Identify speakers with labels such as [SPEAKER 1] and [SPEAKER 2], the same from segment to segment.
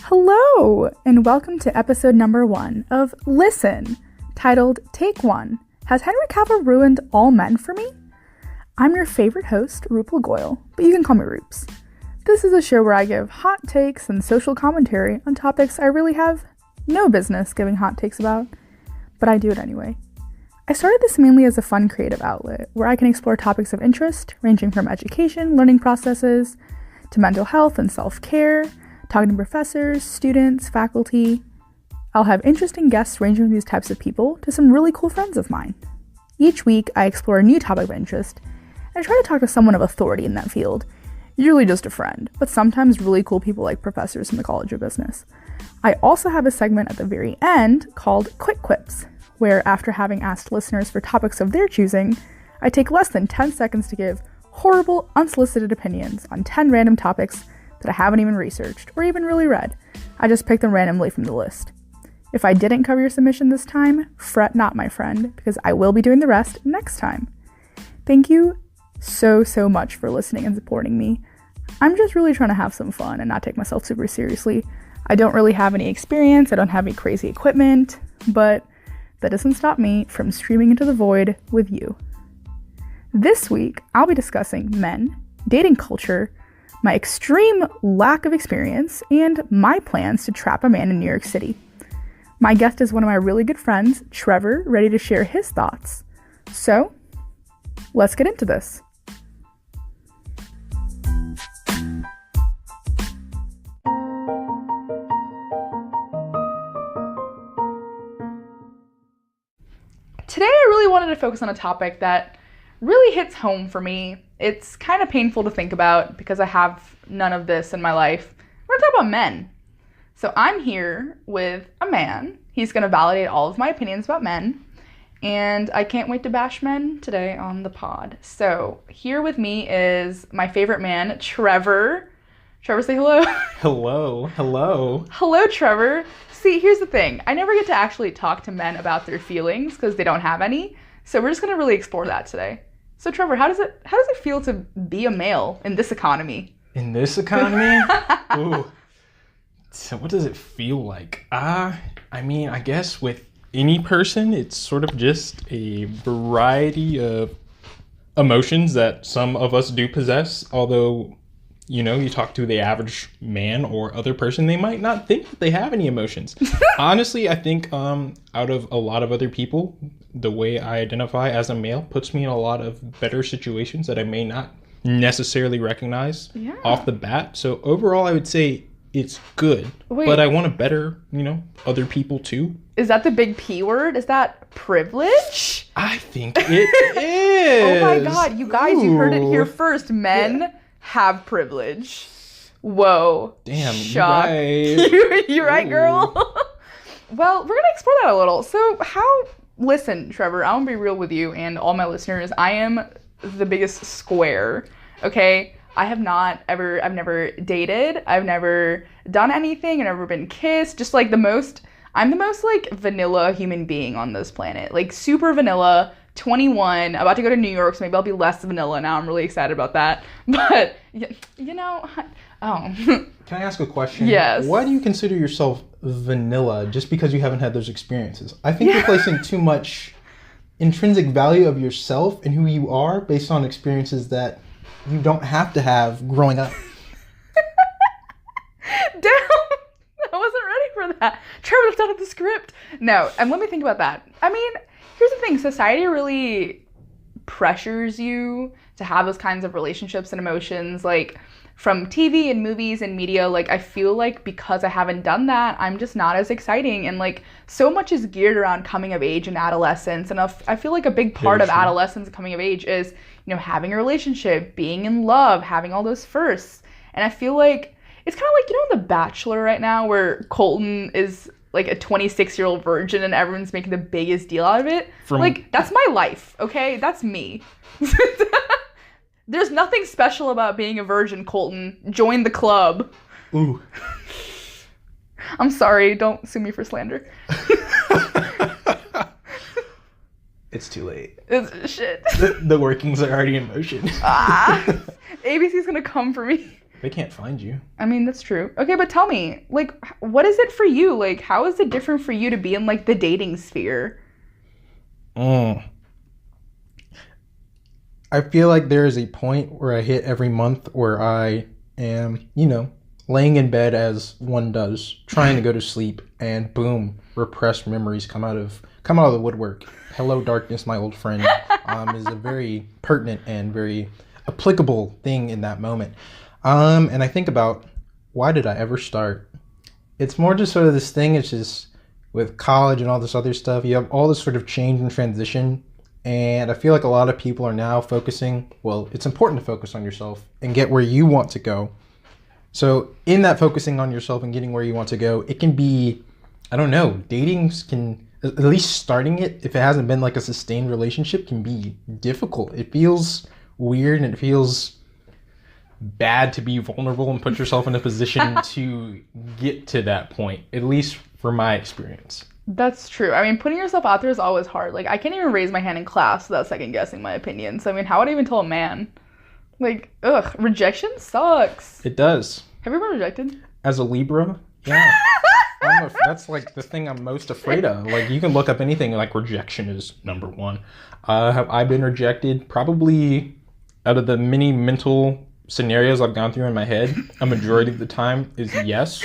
[SPEAKER 1] Hello, and welcome to episode number 1 of Listen, titled Take 1, Has Henry Cavill Ruined All Men for Me? I'm your favorite host, Rupal Goyle, but you can call me Roops. This is a show where I give hot takes and social commentary on topics I really have no business giving hot takes about, but I do it anyway. I started this mainly as a fun creative outlet where I can explore topics of interest ranging from education, learning processes, to mental health and self-care, talking to professors, students, faculty. I'll have interesting guests ranging from these types of people to some really cool friends of mine. Each week, I explore a new topic of interest and try to talk to someone of authority in that field, usually just a friend, but sometimes really cool people like professors in the College of Business. I also have a segment at the very end called Quick Quips, where after having asked listeners for topics of their choosing, I take less than 10 seconds to give horrible, unsolicited opinions on 10 random topics that I haven't even researched or even really read. I just pick them randomly from the list. If I didn't cover your submission this time, fret not, my friend, because I will be doing the rest next time. Thank you so much for listening and supporting me. I'm just really trying to have some fun and not take myself super seriously. I don't really have any experience, I don't have any crazy equipment, but that doesn't stop me from streaming into the void with you. This week, I'll be discussing men, dating culture, my extreme lack of experience, and my plans to trap a man in New York City. My guest is one of my really good friends, Trevor, ready to share his thoughts. So, let's get into this. Today I really wanted to focus on a topic that really hits home for me. It's kind of painful to think about because I have none of this in my life. We're gonna talk about men. So I'm here with a man. He's gonna validate all of my opinions about men, and I can't wait to bash men today on the pod. So here with me is my favorite man, Trevor. Trevor, say hello.
[SPEAKER 2] Hello.
[SPEAKER 1] Hello, Trevor. See, here's the thing. I never get to actually talk to men about their feelings because they don't have any. So we're just gonna really explore that today. So Trevor, how does it feel to be a male in this economy?
[SPEAKER 2] In this economy? Ooh. So what does it feel like? I mean, I guess with any person, it's sort of just a variety of emotions that some of us do possess. Although, you talk to the average man or other person, they might not think that they have any emotions. Honestly, I think out of a lot of other people, the way I identify as a male puts me in a lot of better situations that I may not necessarily recognize off the bat. So overall, I would say it's good. Wait, but I want to better, other people too.
[SPEAKER 1] Is that the big P word? Is that privilege?
[SPEAKER 2] I think it is.
[SPEAKER 1] Oh my God, you guys, you heard it here first. Men have privilege. Whoa.
[SPEAKER 2] Damn,
[SPEAKER 1] shock.
[SPEAKER 2] You're right.
[SPEAKER 1] You're right, girl. Well, we're going to explore that a little. So listen, Trevor, I want to be real with you and all my listeners. I am the biggest square, okay? I've never dated. I've never done anything. I've never been kissed. Just like I'm the most like vanilla human being on this planet. Like super vanilla, 21, about to go to New York, so maybe I'll be less vanilla now. I'm really excited about that. But,
[SPEAKER 2] Can I ask a question?
[SPEAKER 1] Yes.
[SPEAKER 2] Why do you consider yourself vanilla just because you haven't had those experiences? I think you're placing too much intrinsic value of yourself and who you are based on experiences that you don't have to have growing up.
[SPEAKER 1] Damn! I wasn't ready for that. Trevor, that's out of the script. No, and let me think about that. I mean, here's the thing. Society really pressures you to have those kinds of relationships and emotions, like from TV and movies and media. Like, I feel like because I haven't done that, I'm just not as exciting. And like, so much is geared around coming of age and adolescence. And I feel like a big part of adolescence and coming of age is, having a relationship, being in love, having all those firsts. And I feel like it's kind of like, The Bachelor right now, where Colton is like a 26-year-old virgin and everyone's making the biggest deal out of it. That's my life, okay? That's me. There's nothing special about being a virgin, Colton. Join the club.
[SPEAKER 2] Ooh.
[SPEAKER 1] I'm sorry, don't sue me for slander.
[SPEAKER 2] It's too late.
[SPEAKER 1] Shit.
[SPEAKER 2] The workings are already in motion.
[SPEAKER 1] ABC's gonna come for me.
[SPEAKER 2] They can't find you.
[SPEAKER 1] I mean, that's true. Okay, but tell me, like, what is it for you? Like, how is it different for you to be in, like, the dating sphere?
[SPEAKER 2] I feel like there is a point where I hit every month where I am, laying in bed as one does, trying to go to sleep, and boom, repressed memories come out of the woodwork. Hello, darkness, my old friend, is a very pertinent and very applicable thing in that moment. And I think about, why did I ever start? It's more just sort of this thing. It's just with college and all this other stuff, you have all this sort of change and transition. And I feel like a lot of people are now focusing, well, it's important to focus on yourself and get where you want to go. So in that focusing on yourself and getting where you want to go, it can be, I don't know, dating can, at least starting it, if it hasn't been like a sustained relationship, can be difficult. It feels weird and it feels bad to be vulnerable and put yourself in a position to get to that point, at least for my experience.
[SPEAKER 1] That's true. I mean, putting yourself out there is always hard. Like, I can't even raise my hand in class without second guessing my opinion. So, I mean, how would I even tell a man? Like, rejection sucks.
[SPEAKER 2] It does.
[SPEAKER 1] Have you ever been rejected?
[SPEAKER 2] As a Libra? Yeah. That's like the thing I'm most afraid of. Like, you can look up anything, like rejection is number one. Have I been rejected? Probably out of the many mental scenarios I've gone through in my head, a majority of the time is yes.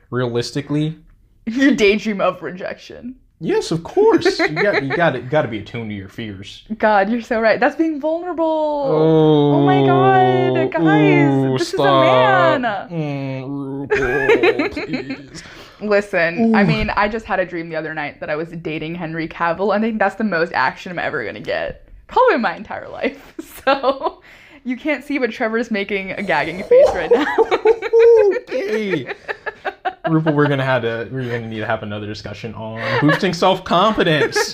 [SPEAKER 2] Realistically,
[SPEAKER 1] your daydream of rejection.
[SPEAKER 2] Yes, of course. You got to be attuned to your fears.
[SPEAKER 1] God, you're so right. That's being vulnerable. Oh my God, guys, this
[SPEAKER 2] stop.
[SPEAKER 1] Is a man.
[SPEAKER 2] RuPaul, please.
[SPEAKER 1] Listen, I mean, I just had a dream the other night that I was dating Henry Cavill. I think that's the most action I'm ever gonna get, probably in my entire life. So, you can't see, but Trevor's making a gagging face right now.
[SPEAKER 2] Okay. RuPaul, we're gonna need to have another discussion on boosting self-confidence.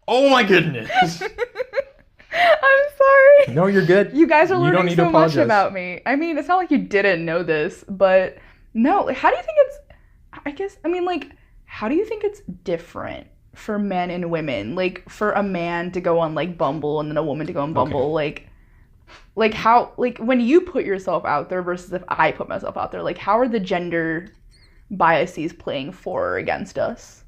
[SPEAKER 2] Oh my goodness.
[SPEAKER 1] I'm sorry.
[SPEAKER 2] No, you're good.
[SPEAKER 1] You guys are learning so much about me. I mean, it's not like you didn't know this, but no. Like, how do you think how do you think it's different for men and women? Like, for a man to go on, like, Bumble and then a woman to go on Bumble, okay. Like how, like, when you put yourself out there versus if I put myself out there, like, how are the gender biases playing for or against us?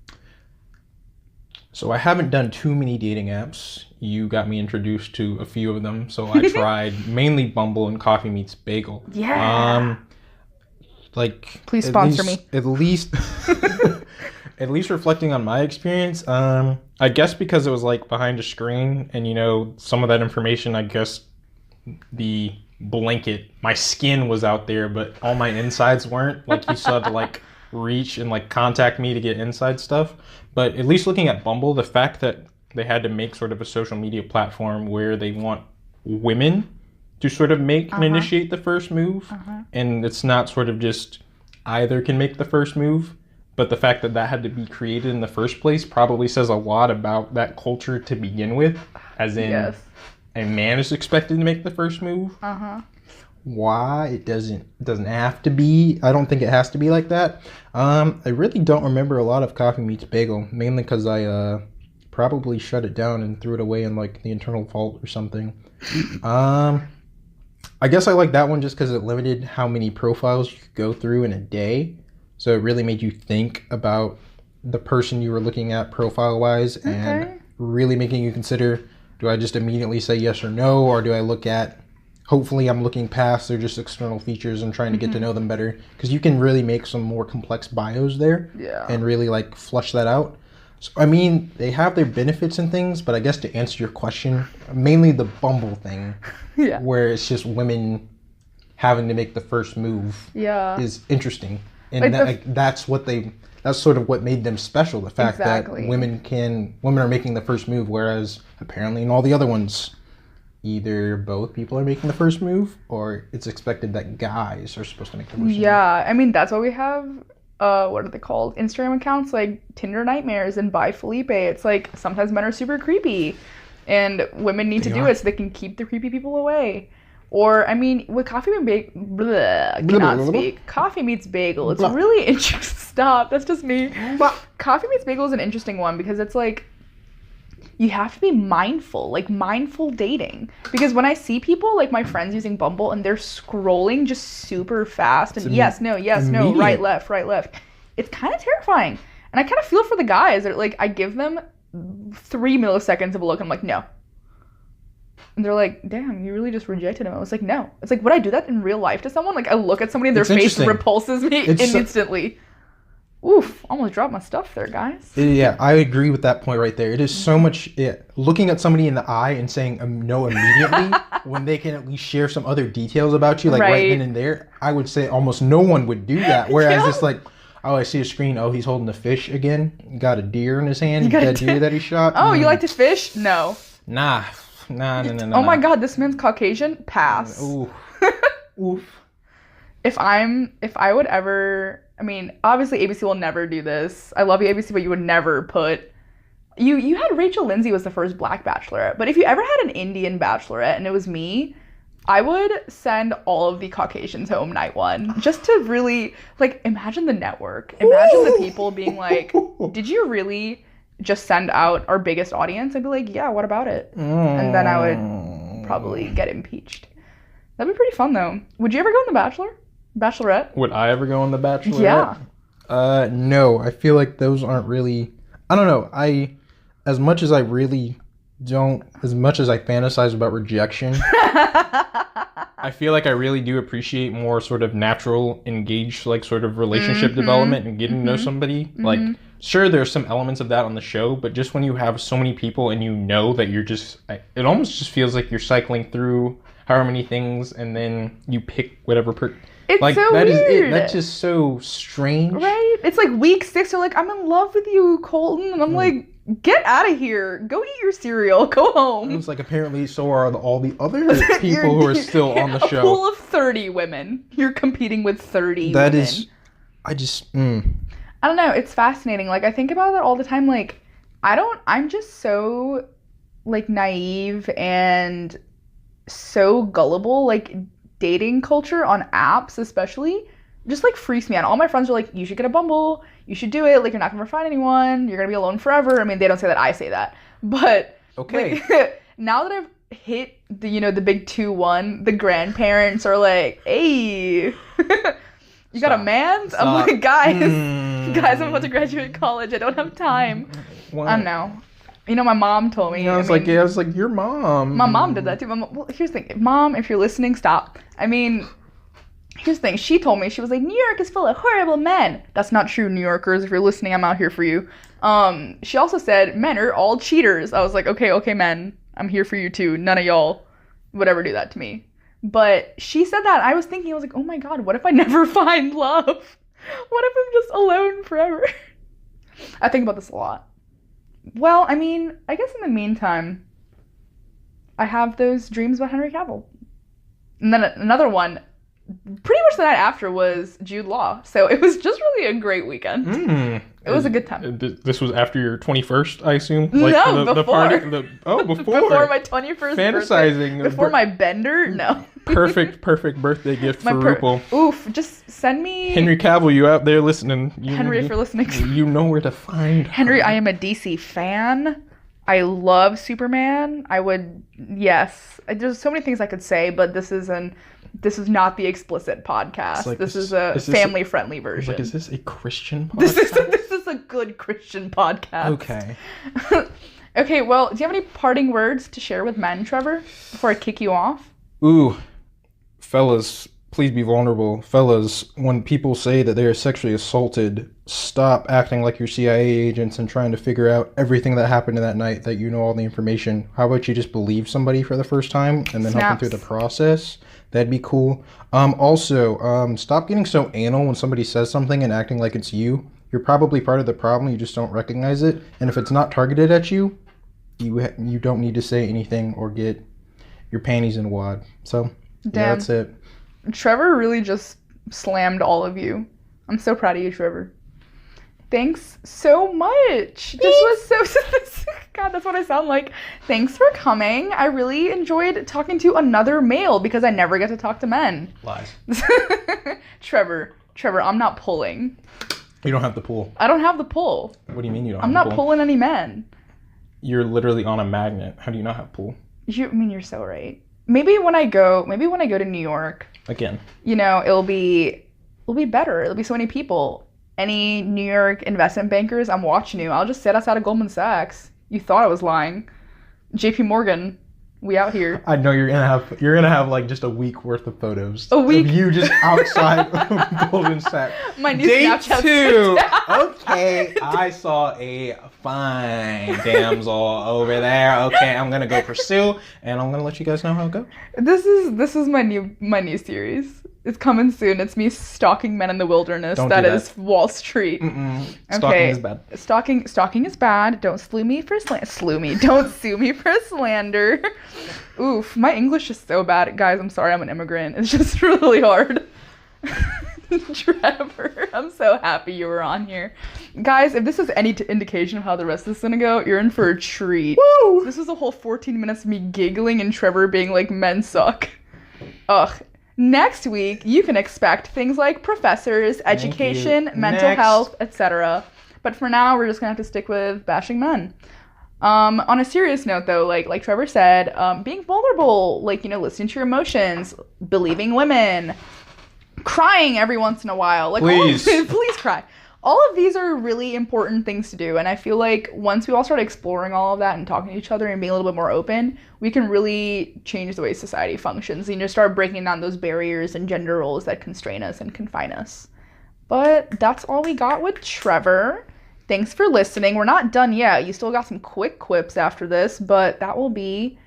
[SPEAKER 2] So I haven't done too many dating apps. You got me introduced to a few of them. So I tried mainly Bumble and Coffee Meets Bagel.
[SPEAKER 1] Yeah.
[SPEAKER 2] Please sponsor me. At least reflecting on my experience, I guess because it was like behind a screen and some of that information, I guess the blanket, my skin was out there, but all my insides weren't. Like, you still had to like reach and like contact me to get inside stuff. But at least looking at Bumble, the fact that they had to make sort of a social media platform where they want women to sort of make and initiate the first move. And it's not sort of just either can make the first move, but the fact that that had to be created in the first place probably says a lot about that culture to begin with, as in yes. A man is expected to make the first move. Why? It doesn't have to be. I don't think it has to be like that. I really don't remember a lot of Coffee Meets Bagel, mainly because I probably shut it down and threw it away in like the internal vault or something. I guess I like that one just because it limited how many profiles you could go through in a day. So it really made you think about the person you were looking at profile-wise and really making you consider, do I just immediately say yes or no, or do I look at, hopefully I'm looking past their just external features and trying to get to know them better, because you can really make some more complex bios there and really like flush that out. So, I mean, they have their benefits and things, but I guess to answer your question, mainly the Bumble thing, where it's just women having to make the first move is interesting. And like that's sort of what made them special. The fact that women are making the first move, whereas apparently in all the other ones, either both people are making the first move or it's expected that guys are supposed to make the first move.
[SPEAKER 1] Yeah, I mean, that's why we have, what are they called? Instagram accounts like Tinder Nightmares and By Felipe. It's like sometimes men are super creepy and women need to do it so they can keep the creepy people away. Or, I mean, with Coffee Meets Bagel, it's really interesting. Stop, that's just me. Coffee Meets Bagel is an interesting one because it's like, you have to be mindful, like mindful dating. Because when I see people, like my friends using Bumble, and they're scrolling just super fast, and yes, no, right, left. It's kind of terrifying. And I kind of feel for the guys that, like, I give them 3 milliseconds of a look, and I'm like, no. And they're like, damn, you really just rejected him. I was like, no. It's like, would I do that in real life to someone? Like, I look at somebody and their face repulses me instantly. Oof, almost dropped my stuff there, guys.
[SPEAKER 2] Yeah, I agree with that point right there. It is so much, looking at somebody in the eye and saying no immediately when they can at least share some other details about you, like right then and there. I would say almost no one would do that. Whereas it's like, oh, I see a screen. Oh, he's holding a fish again. Got a deer in his hand. Got a deer that he shot.
[SPEAKER 1] Oh, you like to fish? No.
[SPEAKER 2] Nah.
[SPEAKER 1] Oh my God, this man's Caucasian? Pass.
[SPEAKER 2] Ooh. Oof.
[SPEAKER 1] If I would ever, I mean, obviously ABC will never do this. I love you, ABC, but you would never put, you had Rachel Lindsay was the first Black Bachelorette, but if you ever had an Indian Bachelorette and it was me, I would send all of the Caucasians home night one, just to really, like, imagine the network. Imagine the people being like, did you really just send out our biggest audience? I'd be like, yeah, what about it? And then I would probably get impeached. That'd be pretty fun, though. Would you ever go on The Bachelorette?
[SPEAKER 2] Would I ever go on The Bachelorette? Yeah. No. I feel like those aren't really... I don't know. As much as I fantasize about rejection, I feel like I really do appreciate more sort of natural, engaged, like, sort of relationship development and getting to know somebody. Like, sure, there's some elements of that on the show, but just when you have so many people and you know that you're just... It almost just feels like you're cycling through however many things, and then you pick whatever
[SPEAKER 1] It's
[SPEAKER 2] like,
[SPEAKER 1] so
[SPEAKER 2] that
[SPEAKER 1] weird.
[SPEAKER 2] Is it. That's just so strange.
[SPEAKER 1] Right? It's like week 6, they're like, I'm in love with you, Colton. And I'm like, get out of here. Go eat your cereal. Go home.
[SPEAKER 2] It's like, apparently so are all the other people who are still on the show.
[SPEAKER 1] A pool of 30 women. You're competing with 30
[SPEAKER 2] that
[SPEAKER 1] women.
[SPEAKER 2] Is, I just,
[SPEAKER 1] I don't know. It's fascinating. Like, I think about that all the time. Like, I'm just so, like, naive and so gullible. Like, dating culture on apps especially just, like, freaks me out. All my friends are like, you should get a Bumble, you should do it, like, you're not gonna find anyone, you're gonna be alone forever. I mean, they don't say that, I say that, but okay, like, now that I've hit the big 2-1, the grandparents are like, hey, you got a man? I'm like, guys, I'm about to graduate college, I don't have time. Well, I don't know. You know, my mom told me.
[SPEAKER 2] I was like, your mom.
[SPEAKER 1] My mom did that too. Well, here's the thing. Mom, if you're listening, stop. I mean, here's the thing. She told me, she was like, New York is full of horrible men. That's not true, New Yorkers. If you're listening, I'm out here for you. She also said, men are all cheaters. I was like, okay, men. I'm here for you too. None of y'all would ever do that to me. But she said that. I was thinking, I was like, oh my God, what if I never find love? What if I'm just alone forever? I think about this a lot. Well, I mean, I guess in the meantime, I have those dreams about Henry Cavill. And then another one, pretty much the night after, was Jude Law. So it was just really a great weekend. It was a good time.
[SPEAKER 2] This was after your 21st, I assume?
[SPEAKER 1] Like, no, before.
[SPEAKER 2] The party, before.
[SPEAKER 1] Before my 21st
[SPEAKER 2] Fantasizing.
[SPEAKER 1] Birthday. Before my bender? No.
[SPEAKER 2] Perfect birthday gift for Rupal.
[SPEAKER 1] Oof, just send me...
[SPEAKER 2] Henry Cavill, you out there listening.
[SPEAKER 1] Henry, if you're listening.
[SPEAKER 2] You know where to find her.
[SPEAKER 1] Henry, I am a DC fan. I love Superman. Yes. There's so many things I could say, but this is not the explicit podcast. Like, this is a family-friendly version.
[SPEAKER 2] Like, is this a Christian podcast?
[SPEAKER 1] This is a good Christian podcast.
[SPEAKER 2] Okay.
[SPEAKER 1] Okay, well, do you have any parting words to share with men, Trevor, before I kick you off?
[SPEAKER 2] Ooh, fellas, please be vulnerable. Fellas, when people say that they are sexually assaulted, stop acting like you're CIA agents and trying to figure out everything that happened in that night, that you know all the information. How about you just believe somebody for the first time and then help them through the process? That'd be cool. Also, stop getting so anal when somebody says something and acting like it's you. You're probably part of the problem, you just don't recognize it. And if it's not targeted at you, you don't need to say anything or get your panties in a wad. So, yeah, that's it.
[SPEAKER 1] Trevor really just slammed all of you. I'm so proud of you, Trevor. Thanks so much. This was so... God, that's what I sound like. Thanks for coming. I really enjoyed talking to another male because I never get to talk to men.
[SPEAKER 2] Lies.
[SPEAKER 1] Trevor, I'm not pulling.
[SPEAKER 2] You don't have the pull.
[SPEAKER 1] I don't have the pull.
[SPEAKER 2] What do you mean you don't
[SPEAKER 1] have the pull? I'm not pulling any men.
[SPEAKER 2] you're literally on a magnet. How do you not have pool?
[SPEAKER 1] You're so right. Maybe when I go to New York
[SPEAKER 2] again,
[SPEAKER 1] it'll be better. It'll be so many people. Any New York investment bankers, I'm watching you. I'll just sit outside of Goldman Sachs. You thought I was lying. JP Morgan, we out here.
[SPEAKER 2] I know you're gonna have like just a week worth of photos.
[SPEAKER 1] A week
[SPEAKER 2] of you just outside of Goldman Sachs.
[SPEAKER 1] My new
[SPEAKER 2] Day
[SPEAKER 1] Snapchat
[SPEAKER 2] 2. Okay, I saw a fine damsel over there. Okay, I'm gonna go pursue, and I'm gonna let you guys know how it goes.
[SPEAKER 1] This is my new series. It's coming soon. It's me stalking men in the wilderness. That is Wall Street.
[SPEAKER 2] Stalking is bad.
[SPEAKER 1] Stalking is bad. Don't slew me for Don't sue me for slander. Oof, my English is so bad, guys. I'm sorry. I'm an immigrant. It's just really hard. Trevor, I'm so happy you were on here. Guys, if this is any indication of how the rest of this is gonna go, you're in for a treat.
[SPEAKER 2] Woo!
[SPEAKER 1] This was a whole 14 minutes of me giggling and Trevor being like, men suck. Ugh. Next week, you can expect things like professors, education, mental health, etc. But for now, we're just gonna have to stick with bashing men. On a serious note, though, like Trevor said, being vulnerable, listening to your emotions, believing women, crying every once in a while,
[SPEAKER 2] please
[SPEAKER 1] cry. All of these are really important things to do, and I feel like once we all start exploring all of that and talking to each other and being a little bit more open, we can really change the way society functions and just start breaking down those barriers and gender roles that constrain us and confine us. But that's all we got with Trevor. Thanks for listening. We're not done yet. You still got some quick quips after this, but that will be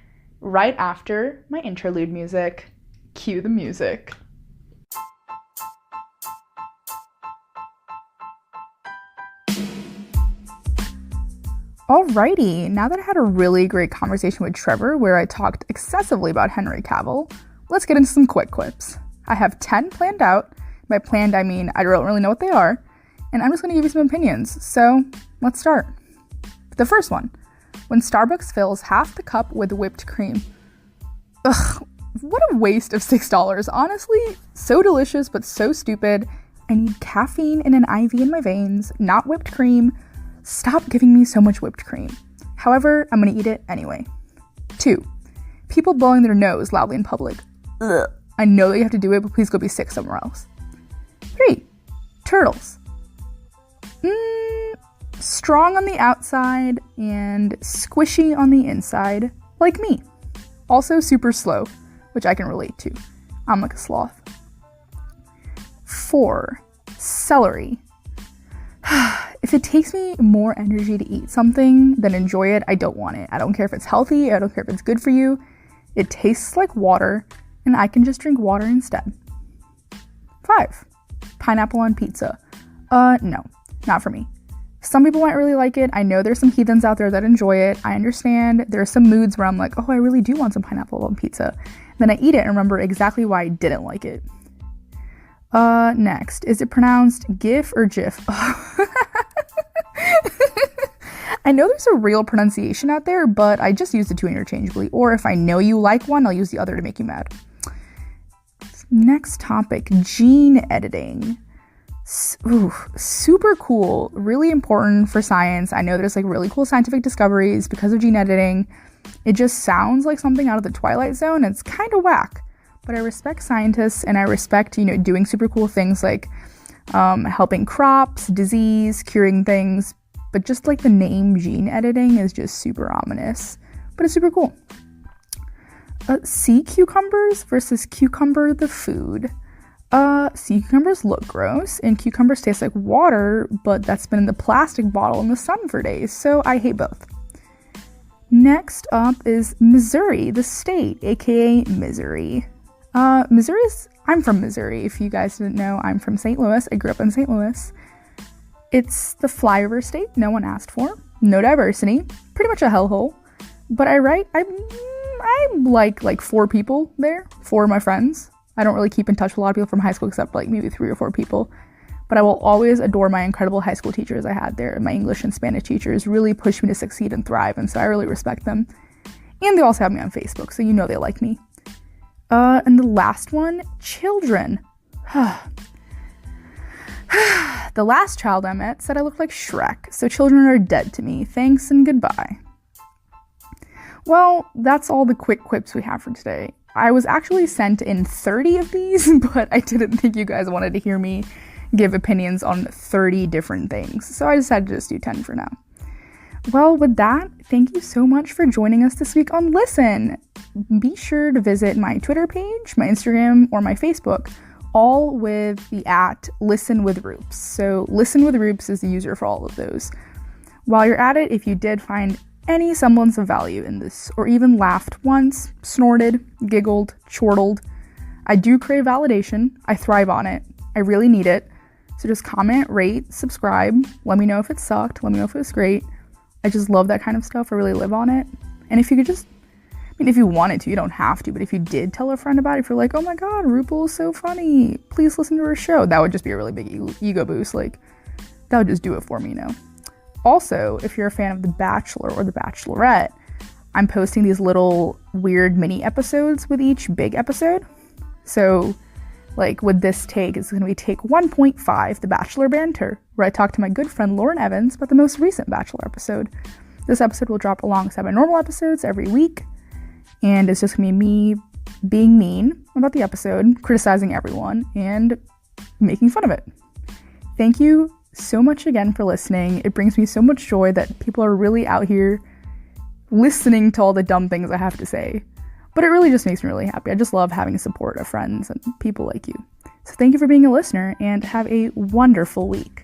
[SPEAKER 1] right after my interlude music. Cue the music. Alrighty, now that I had a really great conversation with Trevor where I talked excessively about Henry Cavill, let's get into some quick quips. I have 10 planned out. By planned, I mean I don't really know what they are, and I'm just going to give you some opinions. So let's start. The first one, when Starbucks fills half the cup with whipped cream. Ugh, what a waste of $6. Honestly, so delicious but so stupid. I need caffeine in an IV in my veins, not whipped cream. Stop giving me so much whipped cream. However, I'm gonna eat it anyway. 2, people blowing their nose loudly in public. Ugh. I know that you have to do it, but please go be sick somewhere else. 3, turtles. Strong on the outside and squishy on the inside, like me. Also super slow, which I can relate to. I'm like a sloth. 4, celery. If it takes me more energy to eat something than enjoy it, I don't want it. I don't care if it's healthy. I don't care if it's good for you. It tastes like water, and I can just drink water instead. 5, pineapple on pizza. No, not for me. Some people might really like it. I know there's some heathens out there that enjoy it. I understand. There are some moods where I'm like, oh, I really do want some pineapple on pizza. Then I eat it and remember exactly why I didn't like it. Next, is it pronounced GIF or GIF? I know there's a real pronunciation out there, but I just use the two interchangeably. Or if I know you like one, I'll use the other to make you mad. Next topic, gene editing. Ooh, super cool, really important for science. I know there's really cool scientific discoveries because of gene editing. It just sounds like something out of the Twilight Zone. It's kind of whack. But I respect scientists and I respect, doing super cool things like helping crops, disease, curing things. But just the name gene editing is just super ominous. But it's super cool. Sea cucumbers versus cucumber the food. Sea cucumbers look gross and cucumbers taste like water, but that's been in the plastic bottle in the sun for days. So I hate both. Next up is Missouri, the state, aka Misery. I'm from Missouri. If you guys didn't know, I'm from St. Louis. I grew up in St. Louis. It's the flyover state no one asked for. No diversity. Pretty much a hellhole. But I'm like 4 people there. 4 of my friends. I don't really keep in touch with a lot of people from high school except maybe 3 or 4 people. But I will always adore my incredible high school teachers I had there. My English and Spanish teachers really pushed me to succeed and thrive. And so I really respect them. And they also have me on Facebook. So they like me. And the last one, children. The last child I met said I looked like Shrek, so children are dead to me. Thanks and goodbye. Well, that's all the quick quips we have for today. I was actually sent in 30 of these, but I didn't think you guys wanted to hear me give opinions on 30 different things, so I decided to just do 10 for now. Well, with that, thank you so much for joining us this week on Listen. Be sure to visit my Twitter page, my Instagram, or my Facebook, all with the @ListenWithRoops. So Listen with Roops is the user for all of those. While you're at it, if you did find any semblance of value in this, or even laughed once, snorted, giggled, chortled, I do crave validation. I thrive on it. I really need it. So just comment, rate, subscribe. Let me know if it sucked. Let me know if it was great. I just love that kind of stuff. I really live on it. And if you could just, if you wanted to, you don't have to, but if you did tell a friend about it, if you're like, oh my god, Rupal is so funny, please listen to her show, that would just be a really big ego boost. Like, that would just do it for me, Also, if you're a fan of The Bachelor or The Bachelorette, I'm posting these little weird mini episodes with each big episode. So, like with this take, it's going to be take 1.5, The Bachelor Banter, where I talk to my good friend Lauren Evans about the most recent Bachelor episode. This episode will drop alongside my normal episodes every week, and it's just going to be me being mean about the episode, criticizing everyone, and making fun of it. Thank you so much again for listening. It brings me so much joy that people are really out here listening to all the dumb things I have to say. But it really just makes me really happy. I just love having support of friends and people like you. So thank you for being a listener, and have a wonderful week.